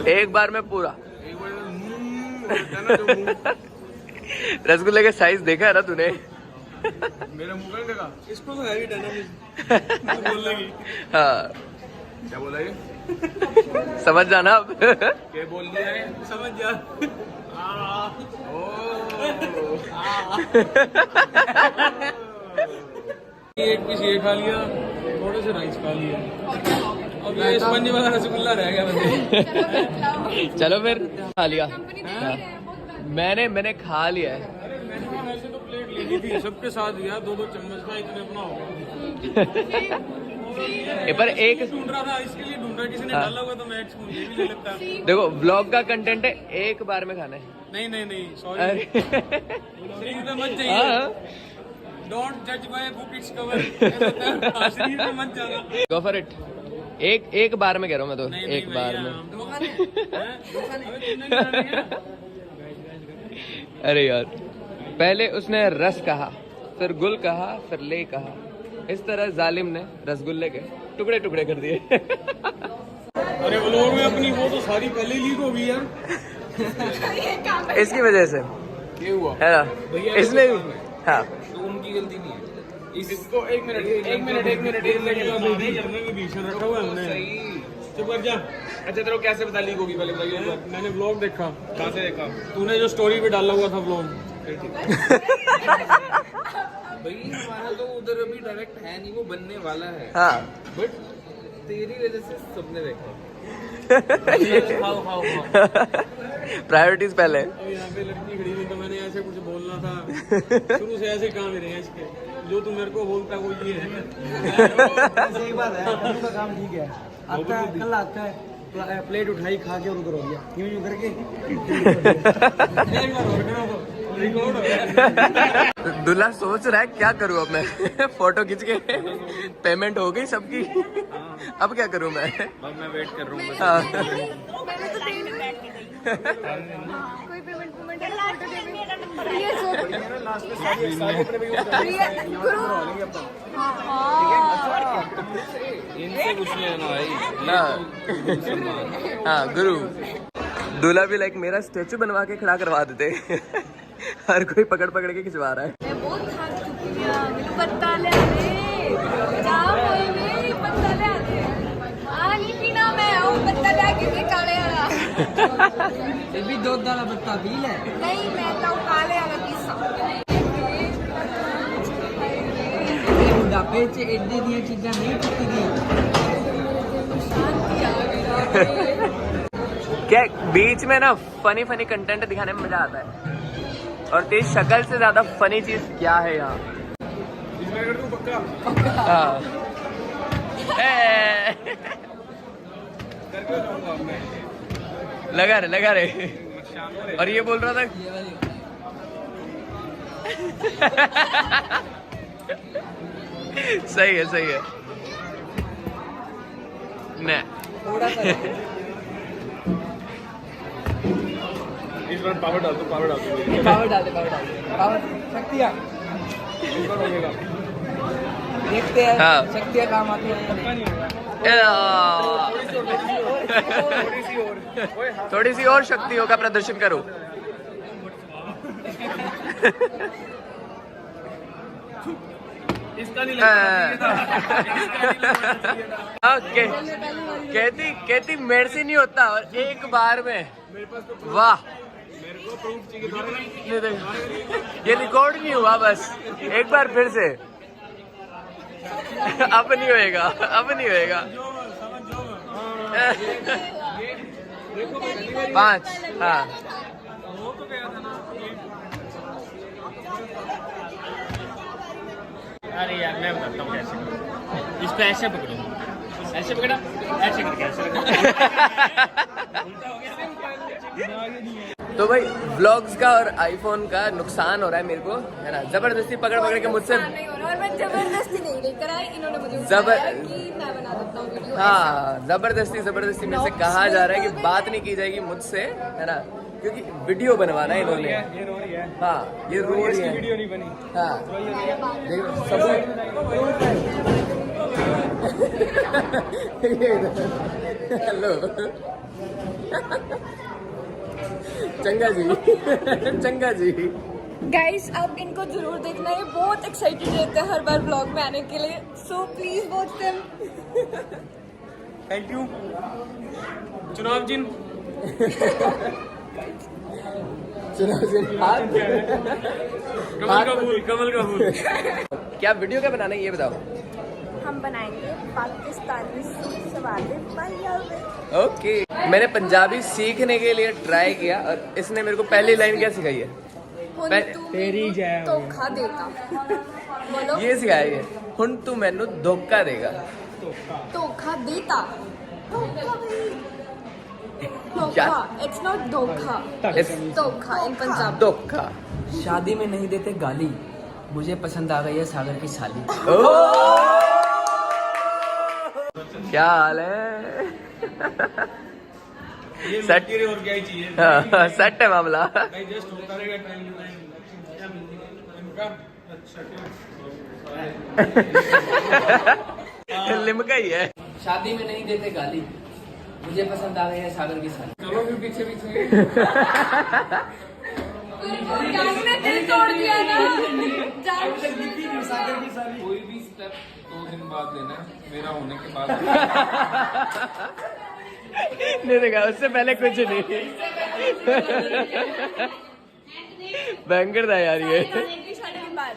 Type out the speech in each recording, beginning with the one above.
एक बार में पूरा रसगुल्ले का साइज देखा है ना तूने? मेरा मुंह नहीं देखा। इसको तो है ही डायनामिक बोलने की। हाँ क्या बोला ये? समझ जाना अब। क्या बोल दिया है? समझ जा। एक पीस ये खा लिया, थोड़े से राइस खा लिया, अब ये स्पंज वाला रसगुल्ला रह गया मुझे। चलो फिर खा लिया। मैंने खा लिया है। वैसे तो प्लेट लेनी थी, सबके साथ दिया, 2-2 चम्मच का, इतने अपना होगा। पर एक ढूंढ रहा था, इसके लिए ढूंढ रहा, किसी ने डाला हुआ तो मैं मुझे भी नहीं लगता। देखो व्लॉग का कंटेंट है, एक बार में खाना है। नहीं सॉरी, शरीर पे मत जाइए। डोंट जज बाय बुक इट्स कवर। शरीर पे मत जाना। Go for it. एक बार में कह रहा हूँ मैं तो। एक बार में। अरे यार, पहले उसने रस कहा, फिर गुल कहा, फिर ले कहा। इस तरह जालिम ने रसगुल्ले के टुकड़े टुकड़े कर दिए। अरे व्लॉग में अपनी वो तो सारी पहले लीक हो गई यार। इसकी वजह से क्या हुआ है ना? इसने भी हाँ, तो उनकी गलती नहीं है। इसको एक मिनट बीच में रखा हुआ है हमने। चुप कर जा। अच्छा तेरे को कैसे पता लीक होगी? पहले बताइए। मैंने व्लॉग देखा। कहाँ से देखा? तूने जो स्टोरी पे डाला हुआ था व्लॉग। भाई हमारा तो उधर अभी डायरेक्ट है नहीं, वो बनने वाला है। हाँ बट तेरी वजह से सबने देखा। प्रायोरिटीज पहले। अब यहाँ पे लड़की खड़ी हुई तो मैंने ऐसे कुछ बोलना था। शुरू से ऐसे काम मेरे हैं इसके, जो तू मेरे को बोलता है वो ये है। सही बात है, का काम ठीक है। आता है, कल आता है, प्लेट उठाई, खा के और करो दिया, यूं करके। दूल्हा सोच रहा है क्या करूँ अब मैं। फोटो खींच के पेमेंट हो गई सबकी, अब क्या करूँ मैं? अब मैं वेट कर रहा हूँ। हाँ। मैंने तो देने बैठ के गई। कोई पेमेंट इनसे कुछ नहीं आना भाई। हाँ गुरु। दूल्हा भी लाइक मेरा स्टेचू बनवा के खड़ा करवा देते। हर कोई पकड़ पकड़ के खिंचवा रहा है। मैं बहुत थक चुकी हूँ, मेरे पत्ता ले दे, जाओ मेरे पत्ता ले दे। नहीं पीना मैं, आओ पत्ता लेके दे काले वाला। ये भी दूध वाला पत्ता पी ले। नहीं मैं तो काले वाला पीसा। बुढ़ापे च एडी दी चीज़ां नहीं पीती दी। शांति आ गई। क्या बीच में ना फनी कंटेंट दिखाने में मजा आता है, और तेरी शक्ल से ज्यादा फनी चीज क्या है यहाँ? हाँ। लगा रहे। और ये बोल रहा था सही है न थोड़ा सा इस बार पावर डाल दो। पावर डाल दे। पावर शक्तियाँ देखते हैं। हाँ। शक्तियाँ काम आती है। थोड़ी सी और शक्तियों का प्रदर्शन करो। इसका नहीं ओके। कहती मेरे से नहीं होता, और एक बार में वाह। मेरे को प्रूफ चाहिए। ये रिकॉर्ड नहीं हुआ, बस एक बार फिर से। अब नहीं होएगा। 5 हाँ। अरे यार मैं बताता हूँ कैसे। इसको ऐसे पकड़ा, ऐसे करके तो भाई व्लॉग्स का और आईफोन का नुकसान हो रहा है मेरे को, है ना? जबरदस्ती पकड़ के मुझसे। नहीं हो रहा, और मैं जबरदस्ती नहीं लेकर आई, इन्होंने मुझे जबर- बताया कि मैं बना देता हूँ वीडियो। हाँ, जबरदस्ती मेरे से कहा जा रहा है कि बात नहीं की जाएगी मुझसे, है ना? क्योंकि वीडियो बनवाना है इन्होंने। ये रो रही है। हाँ, ये रो रही है। वीडियो नहीं बनी। हाँ देखो सबूत। हेलो चंगा जी चंगा जी। गाइस आप इनको जरूर देखना, ये बहुत एक्साइटेड रहते हैं हर बार ब्लॉग में आने के लिए, so please watch them. Thank you. चुनाव चिन्ह कमल का फूल, कमल का फूल। क्या वीडियो क्या बनाना है ये बताओ। हम बनाएंगे पाकिस्तानी सूट सवाले पंजाबी। ओके, मैंने पंजाबी सीखने के लिए ट्राई किया और इसने मेरे को पहली लाइन क्या सिखाई है? तेरी जय हो। धोखा देता। बोलो ये सिखाया है, हुन तू मैनू धोखा देगा। धोखा देता। धोखा इट्स नॉट धोखा, धोखा इन पंजाबी। धोखा। शादी में नहीं देते गाली, मुझे पसंद आ गई है सागर की साली। क्या हाल है? ये सेट मेरे और क्या ही चाहिए। हाँ, सेट है मामला। भाई जस्ट होता रहेगा टाइम टू टाइम। इनका अच्छा लिमका ही है। शादी में नहीं देते गाली, मुझे पसंद आ गई है सागर की साली। चलो फिर पीछे पीछे। जान ने दिल तोड़ दिया ना। जान कोई भी स्टेप 2 दिन बाद लेना है, मेरा होने के बाद। नहीं देखा, उससे पहले कुछ नहीं। बैंकर था यार ये। की शादी के बाद।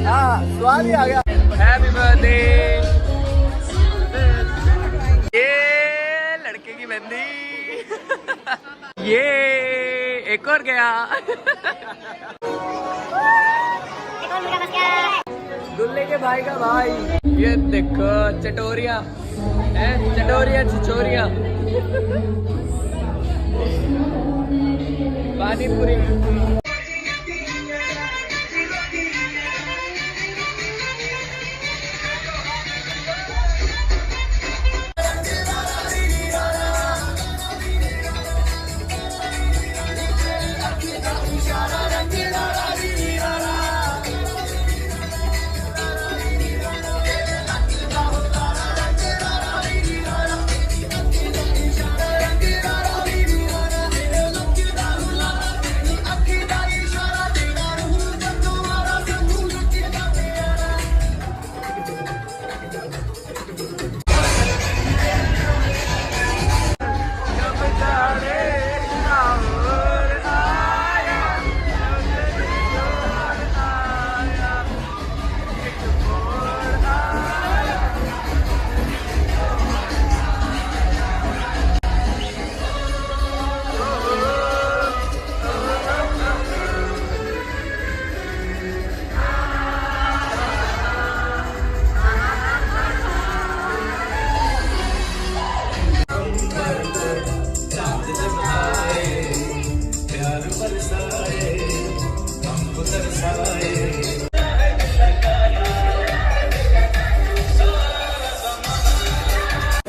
हाँ स्वाद ही आ गया। Happy birthday. ये गंदी। ये एक और गया। दुल्ले के भाई का भाई। ये देखो चटोरिया है, चटोरिया छिचोरिया, पानी पूरी।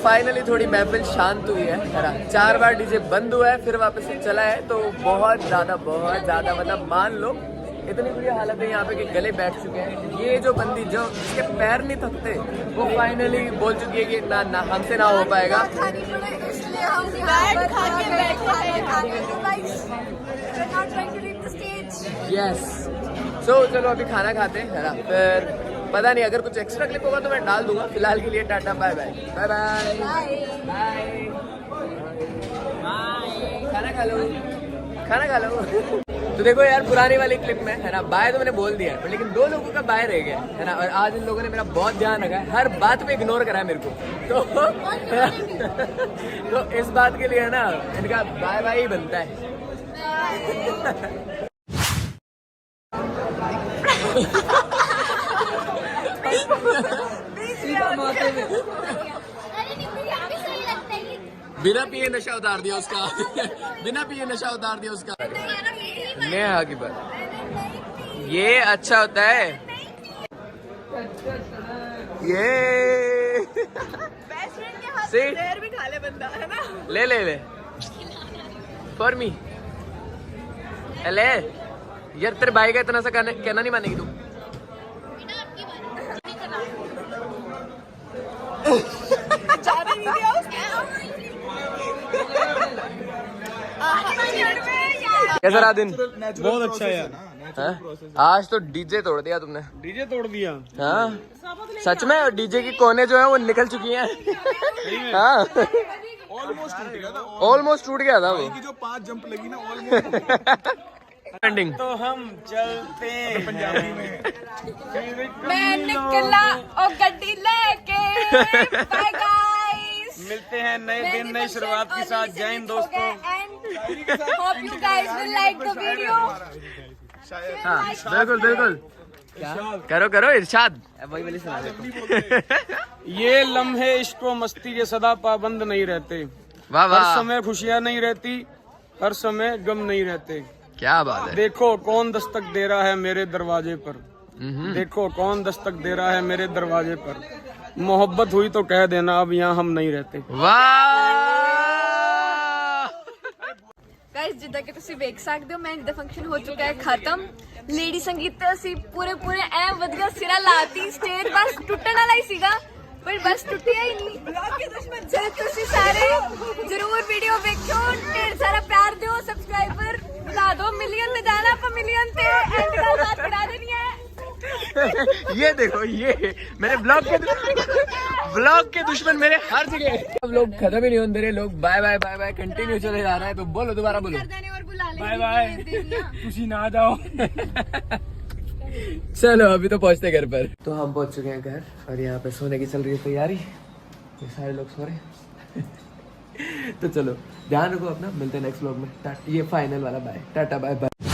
फाइनली थोड़ी महफिल शांत हुई है, 4 बार डीजे बंद हुआ है, फिर वापस से चला है, तो बहुत ज्यादा मतलब मान लो इतनी बुरी हालत है यहाँ पे कि गले बैठ चुके हैं। ये जो बंदी जो इसके पैर नहीं थकते, वो फाइनली बोल चुकी है कि ना हमसे ना हो पाएगा। यस, सो चलो अभी खाना खाते हैं, है ना। फिर पता नहीं अगर कुछ एक्स्ट्रा क्लिप होगा तो मैं डाल दूंगा। फिलहाल के लिए tata, bye bye bye bye bye. खाना खा लो, खाना खा लो। तो देखो यार, पुरानी वाली क्लिप में, है ना, बाय तो मैंने बोल दिया है, लेकिन 2 लोगों का बाय रह गया, है ना। और आज इन लोगों ने मेरा बहुत ध्यान रखा है, हर बात पे इग्नोर करा है मेरे को, तो इस बात के लिए, है ना, इनका बाय बाय ही बनता है। बिना पिए नशा उतार दिया उसका। बिना पिए नशा उतार दिया उसका। नेहा की बात ये अच्छा होता है। ये भी खा ले बंदा, है ना। ले ले ले फॉर मी। ले यार, तेरे भाई का इतना सा कहना नहीं मानेगी तू। कैसा रहा दिन? बहुत अच्छा है यार। आज तो डीजे तोड़ दिया तुमने। डीजे तोड़ दिया? हाँ सच में। और डीजे की कोने जो है वो निकल चुकी हैं। हाँ ऑलमोस्ट टूट गया था वो। जो 5 जंप लगी ना, ऑलमोस्ट। तो हम चलते हैं पंजाबी में। मैं निकला ओ गड्डी लेके। बाय गाइस, मिलते हैं नए दिन नई शुरुआत के साथ। जय हिंद दोस्तों। Hope you guys will like the video. हाँ बिल्कुल। क्या करो इरशाद। वही वाली सुना दे। ये लम्हे इश्क व मस्ती के सदा पाबंद नहीं रहते। वाह हर समय खुशियाँ नहीं रहती, हर समय गम नहीं रहते। क्या बात है। देखो कौन दस्तक दे रहा है मेरे दरवाजे पर। देखो कौन दस्तक दे रहा है मेरे दरवाजे पर। मोहब्बत हुई तो कह देना, अब यहाँ हम नहीं रहते। वाह गाइस, जिद्दां कि तुसी वेख सकते हो, मेहंदी दा फंक्शन हो चुका है खत्म। लेडी संगीत ते असी पूरे ऐ वधिया सिरा लाती। स्टेज बस टुटण वाला ही सीगा, पर बस टुटिया ही नहीं। चलो तुसी सारे जरूर वीडियो देखो, ढेर सारा प्यार दो, सब्सक्राइबर बढ़ा दो। मिलियन में जाना, आप मिलियन ते एंड का बात करा देनी है। ये देखो, ये मेरे ब्लॉग के दुश्मन मेरे हर जगह। अब लोग खत्म ही नहीं होने दे रहे। लोग bye bye bye bye continue चले जा रहा है। तो बोलो, दोबारा बोलो बाय बाय। खुशी ना जाओ। चलो अभी तो पहुंचते घर पर। तो हम पहुंच चुके हैं घर और यहाँ पे सोने की चल रही है तैयारी। ये सारे लोग सो रहे हैं। तो चलो ध्यान रखो अपना, मिलते हैं नेक्स्ट व्लॉग में। ये फाइनल वाला बाय, टाटा बाय बाय।